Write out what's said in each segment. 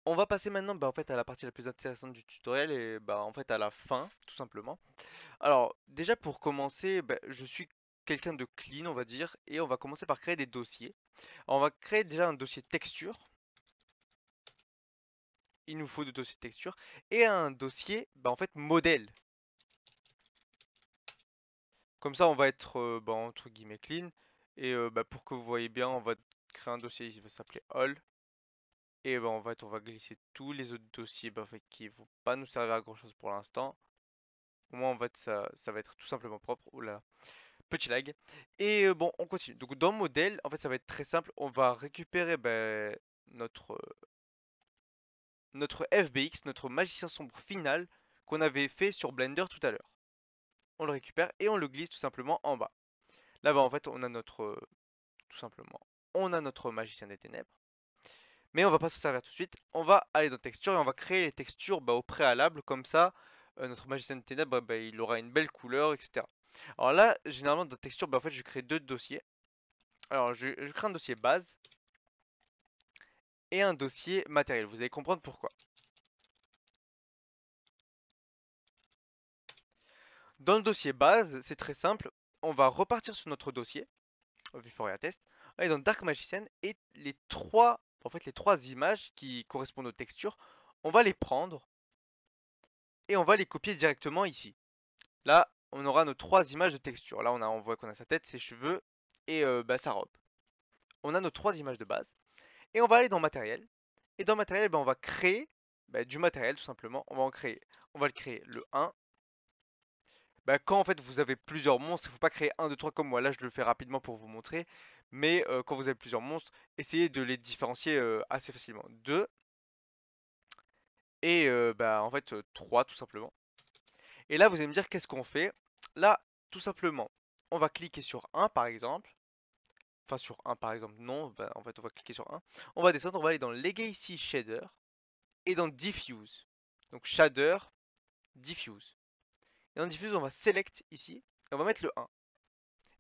On va passer maintenant en fait, à la partie la plus intéressante du tutoriel et en fait à la fin, tout simplement. Alors, déjà pour commencer, je suis quelqu'un de clean, on va dire, et on va commencer par créer des dossiers. Alors, on va créer déjà un dossier texture, il nous faut deux dossiers texture, et un dossier en fait modèle. Comme ça, on va être entre guillemets clean, et pour que vous voyez bien, on va créer un dossier, il va s'appeler all. Et en fait, on va glisser tous les autres dossiers en fait, qui vont pas nous servir à grand chose pour l'instant. Au moins, en fait, ça va être tout simplement propre. Ouh là là, petit lag. Et bon, on continue. Donc, dans modèle, en fait, ça va être très simple. On va récupérer notre, notre FBX, notre magicien sombre final qu'on avait fait sur Blender tout à l'heure. On le récupère et on le glisse tout simplement en bas. Là-bas, en fait, on a notre, tout simplement, on a notre magicien des ténèbres. Mais on va pas se servir tout de suite. On va aller dans texture et on va créer les textures au préalable. Comme ça, notre magicien des ténèbres, il aura une belle couleur, etc. Alors là, généralement dans texture, en fait, je crée deux dossiers. Alors, je crée un dossier base et un dossier matériel. Vous allez comprendre pourquoi. Dans le dossier base, c'est très simple. On va repartir sur notre dossier, Vuforia Test, aller dans Dark Magician et les trois images qui correspondent aux textures, on va les prendre et on va les copier directement ici. Là, on aura nos trois images de texture. Là, on voit qu'on a sa tête, ses cheveux et sa robe. On a nos trois images de base. Et on va aller dans matériel. Et dans matériel, on va créer du matériel tout simplement. On va le créer le 1. Quand en fait vous avez plusieurs monstres, il ne faut pas créer 1, 2, 3 comme moi. Là, je le fais rapidement pour vous montrer. Mais quand vous avez plusieurs monstres, essayez de les différencier assez facilement. 2 et en fait 3 tout simplement. Et là, vous allez me dire qu'est-ce qu'on fait. Là, tout simplement, on va cliquer sur 1 par exemple. Enfin sur un par exemple, non, en fait on va cliquer sur un. On va descendre, on va aller dans Legacy Shader et dans Diffuse. Donc Shader, Diffuse. Et dans Diffuse on va Select ici et on va mettre le 1.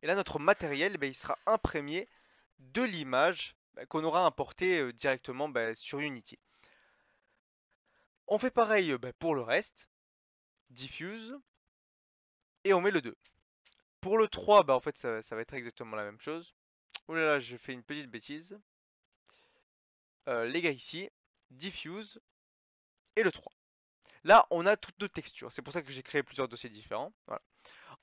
Et là notre matériel il sera imprégné de l'image qu'on aura importé directement sur Unity. On fait pareil pour le reste, Diffuse, et on met le 2. Pour le 3, en fait ça va être exactement la même chose. Ouh là là, je fais une petite bêtise. Legacy, Diffuse et le 3. Là, on a toutes nos textures. C'est pour ça que j'ai créé plusieurs dossiers différents. Voilà.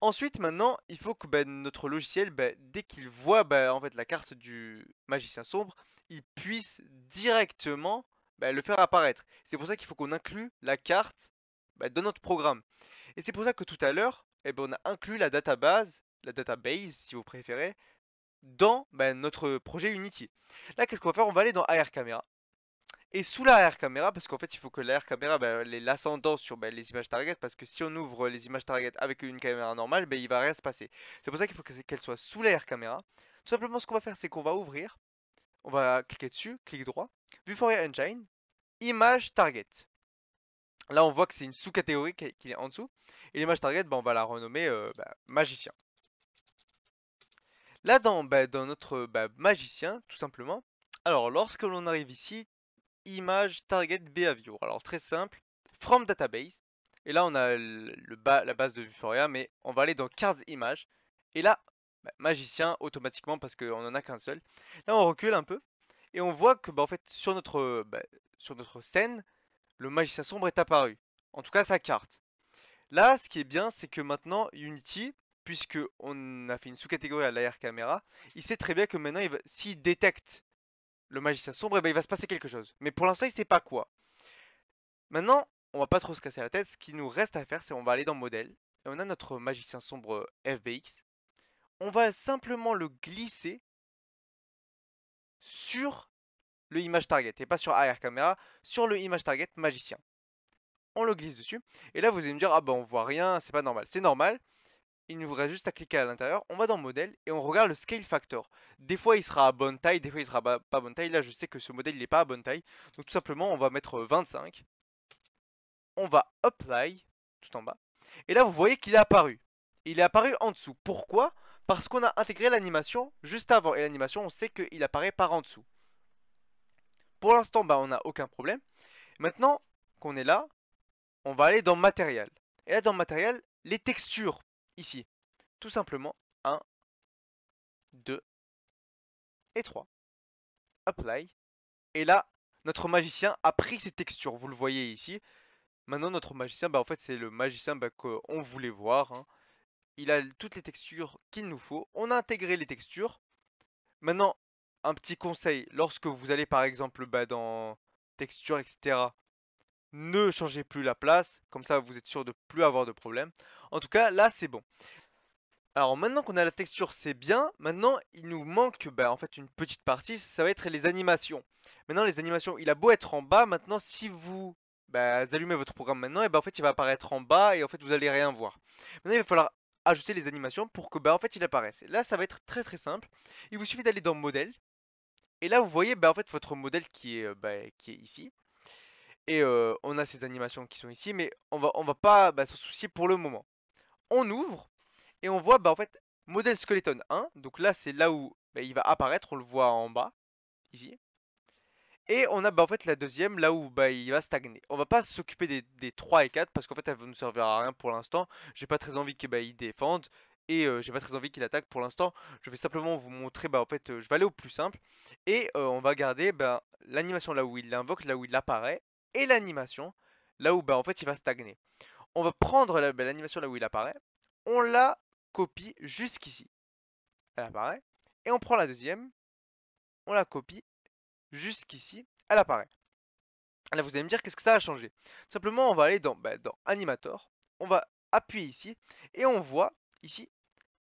Ensuite, maintenant, il faut que notre logiciel, dès qu'il voit en fait la carte du magicien sombre, il puisse directement le faire apparaître. C'est pour ça qu'il faut qu'on inclue la carte dans notre programme. Et c'est pour ça que tout à l'heure, on a inclus la database si vous préférez, dans notre projet Unity. Là, qu'est-ce qu'on va faire? On va aller dans AR Camera. Et sous l'arrière caméra, parce qu'en fait il faut que l'arrière caméra ait l'ascendant sur les images target, parce que si on ouvre les images target avec une caméra normale, il va rien se passer. C'est pour ça qu'il faut qu'elle soit sous l'arrière caméra. Tout simplement ce qu'on va faire, c'est qu'on va ouvrir, on va cliquer dessus, clic droit, Vue Fourier Engine, image target. Là on voit que c'est une sous-catégorie qui est en dessous, et l'image target, on va la renommer magicien. Là dans notre magicien, tout simplement, alors lorsque l'on arrive ici, image target behavior. Alors très simple, from database. Et là on a la base de Vuforia, mais on va aller dans cards image. Et là, magicien automatiquement parce qu'on en a qu'un seul. Là on recule un peu et on voit que en fait sur notre scène, le magicien sombre est apparu. En tout cas sa carte. Là, ce qui est bien, c'est que maintenant Unity, puisque on a fait une sous-catégorie à l'AR camera, il sait très bien que maintenant s'il détecte le magicien sombre, il va se passer quelque chose. Mais pour l'instant, il sait pas quoi. Maintenant, on va pas trop se casser la tête. Ce qui nous reste à faire, c'est on va aller dans modèle. Et on a notre magicien sombre FBX. On va simplement le glisser sur le image target. Et pas sur AR camera, sur le image target magicien. On le glisse dessus. Et là, vous allez me dire, ah on voit rien, c'est pas normal. C'est normal. Il nous reste juste à cliquer à l'intérieur. On va dans modèle et on regarde le scale factor. Des fois, il sera à bonne taille, des fois, il sera pas à bonne taille. Là, je sais que ce modèle, il n'est pas à bonne taille. Donc, tout simplement, on va mettre 25. On va apply tout en bas. Et là, vous voyez qu'il est apparu. Il est apparu en dessous. Pourquoi? Parce qu'on a intégré l'animation juste avant. Et l'animation, on sait qu'il apparaît par en dessous. pour l'instant, bah, on n'a aucun problème. Maintenant qu'on est là, on va aller dans matériel. Et là, dans matériel, les textures, ici. Tout simplement, 1, 2 et 3. Apply. Et là, notre magicien a pris ses textures. Vous le voyez ici. Maintenant, notre magicien, bah, en fait, c'est le magicien bah, qu'on voulait voir. Hein. Il a toutes les textures qu'il nous faut. On a intégré les textures. Maintenant, un petit conseil. Lorsque vous allez, par exemple, bah, dans texture, etc., ne changez plus la place. Comme ça, vous êtes sûr de plus avoir de problème. En tout cas, là, c'est bon. Alors maintenant qu'on a la texture, c'est bien. Maintenant, il nous manque bah, en fait une petite partie, ça va être les animations. Maintenant, les animations, il a beau être en bas. Maintenant, si vous bah, allumez votre programme maintenant, et bah, en fait, il va apparaître en bas et en fait, vous allez rien voir. Maintenant, il va falloir ajouter les animations pour que bah, en fait, il apparaisse. Et là, ça va être très très simple. Il vous suffit d'aller dans modèle. Et là, vous voyez bah, en fait votre modèle qui est ici. Et on a ces animations qui sont ici, mais on va pas bah, s'en soucier pour le moment. On ouvre. Et on voit bah, en fait modèle skeleton 1. Donc là c'est là où bah, il va apparaître, on le voit en bas, ici. Et on a bah, en fait la deuxième là où bah, il va stagner. On va pas s'occuper des 3 et 4 parce qu'en fait elles vont nous servir à rien pour l'instant. J'ai pas très envie qu'il bah, défende. Et j'ai pas très envie qu'il attaque pour l'instant. Je vais simplement vous montrer, bah en fait je vais aller au plus simple. Et on va garder bah, l'animation là où il l'invoque, là où il apparaît. Et l'animation là où bah, en fait il va stagner. On va prendre bah, l'animation là où il apparaît. On la copie jusqu'ici. Elle apparaît. Et on prend la deuxième, on la copie jusqu'ici, elle apparaît. Là, vous allez me dire qu'est-ce que ça a changé. Simplement, on va aller dans Animator, on va appuyer ici, et on voit ici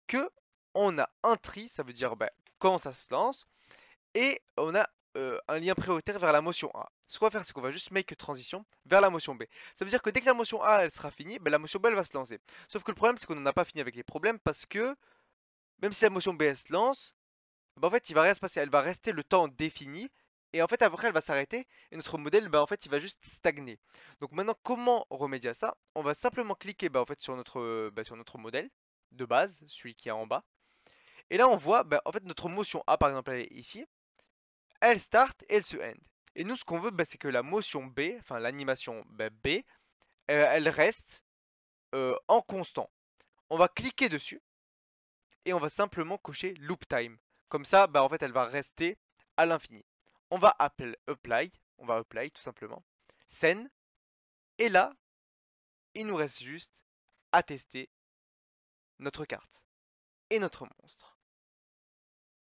que on a un tri, ça veut dire bah, quand ça se lance, et on a un lien prioritaire vers la motion A. Ce qu'on va faire, c'est qu'on va juste make transition vers la motion B. Ça veut dire que dès que la motion A elle sera finie, bah, la motion B elle va se lancer. Sauf que le problème, c'est qu'on n'en a pas fini avec les problèmes parce que même si la motion B elle se lance, bah, en fait, il va rien se passer. Elle va rester le temps défini. Et en fait, après, elle va s'arrêter. Et notre modèle, bah, en fait, il va juste stagner. Donc maintenant, comment remédier à ça? On va simplement cliquer bah, en fait, sur notre modèle de base, celui qui est en bas. Et là, on voit, bah, en fait, notre motion A, par exemple, elle est ici. Elle start et elle se end. Et nous, ce qu'on veut, bah, c'est que la motion B, enfin l'animation bah, B, elle reste en constant. On va cliquer dessus et on va simplement cocher loop time. Comme ça, bah, en fait, elle va rester à l'infini. On va on va apply tout simplement, send, et là, il nous reste juste à tester notre carte et notre monstre.